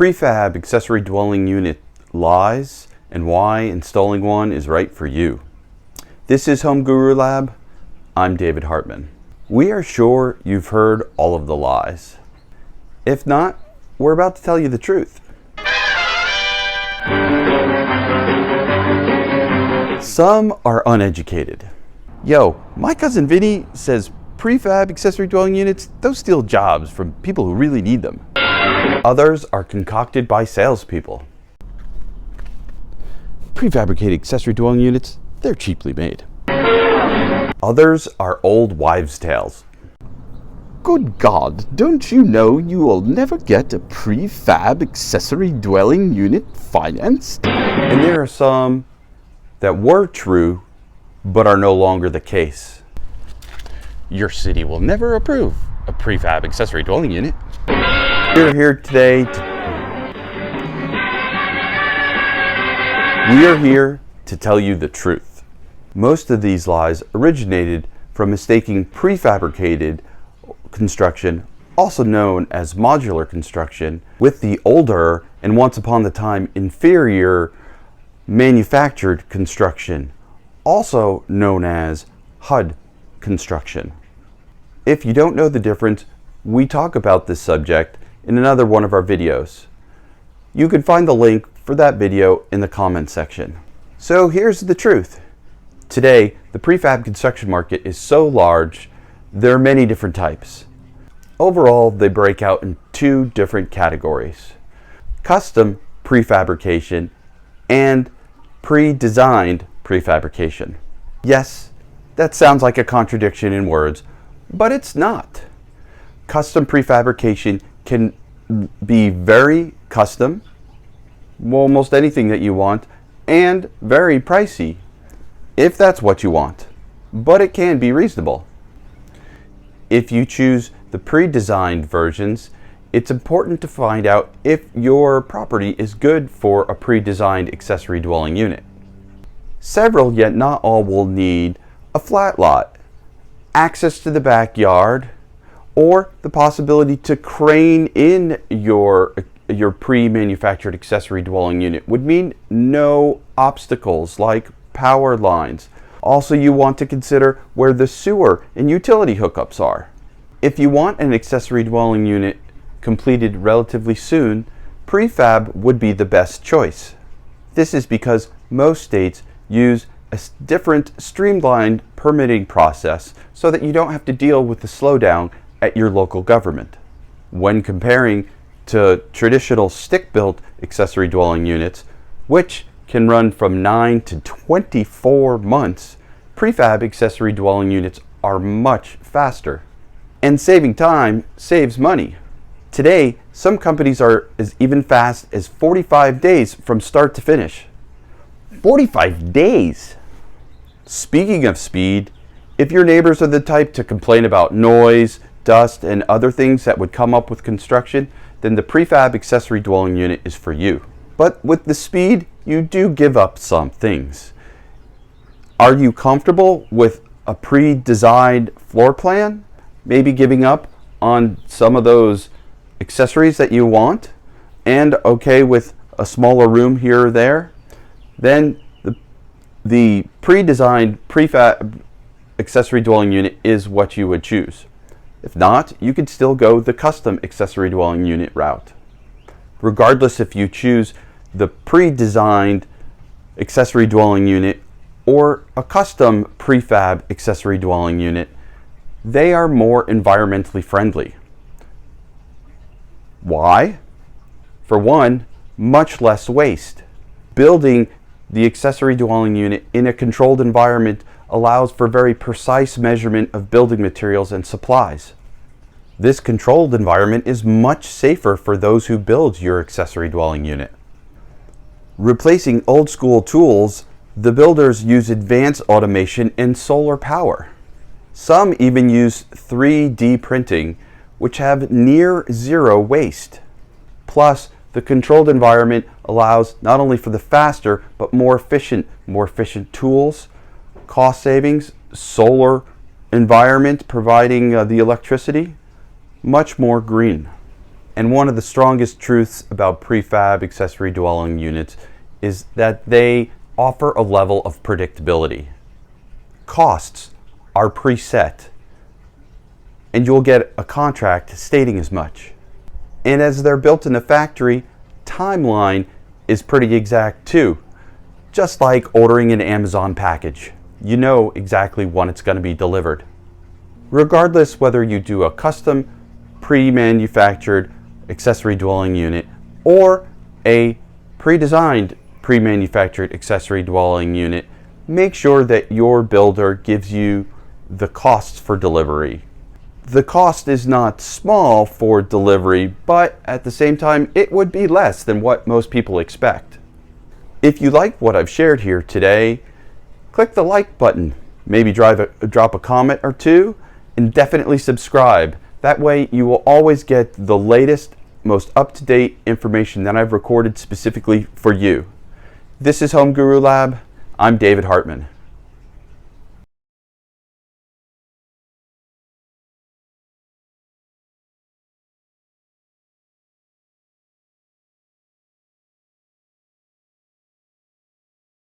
Prefab accessory dwelling unit lies and why installing one is right for you. This is Home Guru Lab. I'm David Hartman. We are sure you've heard all of the lies. If not, we're about to tell you the truth. Some are uneducated. Yo, my cousin Vinny says prefab accessory dwelling units, those steal jobs from people who really need them. Others are concocted by salespeople. Prefabricated accessory dwelling units, they're cheaply made. Others are old wives' tales. Good God, don't you know you will never get a prefab accessory dwelling unit financed? And there are some that were true, but are no longer the case. Your city will never approve a prefab accessory dwelling unit. We're here today to tell you the truth. Most of these lies originated from mistaking prefabricated construction, also known as modular construction, with the older and once upon the time inferior manufactured construction, also known as HUD construction. If you don't know the difference, we talk about this subject in another one of our videos. You can find the link for that video in the comments section. So here's the truth. Today, the prefab construction market is so large, there are many different types. Overall, they break out in two different categories: custom prefabrication and pre-designed prefabrication. Yes, that sounds like a contradiction in words, but it's not. Custom prefabrication can be very custom, almost anything that you want, and very pricey, if that's what you want, but it can be reasonable. If you choose the pre-designed versions, it's important to find out if your property is good for a pre-designed accessory dwelling unit. Several, yet not all, will need a flat lot, access to the backyard, or the possibility to crane in your pre-manufactured accessory dwelling unit would mean no obstacles like power lines. Also, you want to consider where the sewer and utility hookups are. If you want an accessory dwelling unit completed relatively soon, prefab would be the best choice. This is because most states use a different streamlined permitting process so that you don't have to deal with the slowdown at your local government. When comparing to traditional stick-built accessory dwelling units, which can run from 9 to 24 months, prefab accessory dwelling units are much faster. And saving time saves money. Today, some companies are as even fast as 45 days from start to finish. 45 days! Speaking of speed, if your neighbors are the type to complain about noise, dust, and other things that would come up with construction, then the prefab accessory dwelling unit is for you. But with the speed, you do give up some things. Are you comfortable with a pre-designed floor plan? Maybe giving up on some of those accessories that you want, and okay with a smaller room here or there? Then the pre-designed prefab accessory dwelling unit is what you would choose. If not, you could still go the custom accessory dwelling unit route. Regardless if you choose the pre-designed accessory dwelling unit or a custom prefab accessory dwelling unit, they are more environmentally friendly. Why? For one, much less waste. Building the accessory dwelling unit in a controlled environment allows for very precise measurement of building materials and supplies. This controlled environment is much safer for those who build your accessory dwelling unit. Replacing old school tools, the builders use advanced automation and solar power. Some even use 3D printing, which have near zero waste. Plus, the controlled environment allows not only for the faster, but more efficient tools, cost savings, solar environment providing the electricity, much more green. And one of the strongest truths about prefab accessory dwelling units is that they offer a level of predictability. Costs are preset, and you'll get a contract stating as much. And as they're built in the factory, timeline is pretty exact too. Just like ordering an Amazon package. You know exactly when it's going to be delivered. Regardless whether you do a custom, pre-manufactured accessory dwelling unit or a pre-designed pre-manufactured accessory dwelling unit, make sure that your builder gives you the costs for delivery. The cost is not small for delivery, but at the same time, it would be less than what most people expect. If you like what I've shared here today, click the like button, maybe drop a comment or two, and definitely subscribe. That way you will always get the latest, most up-to-date information that I've recorded specifically for you. This is Home Guru Lab. I'm David Hartman.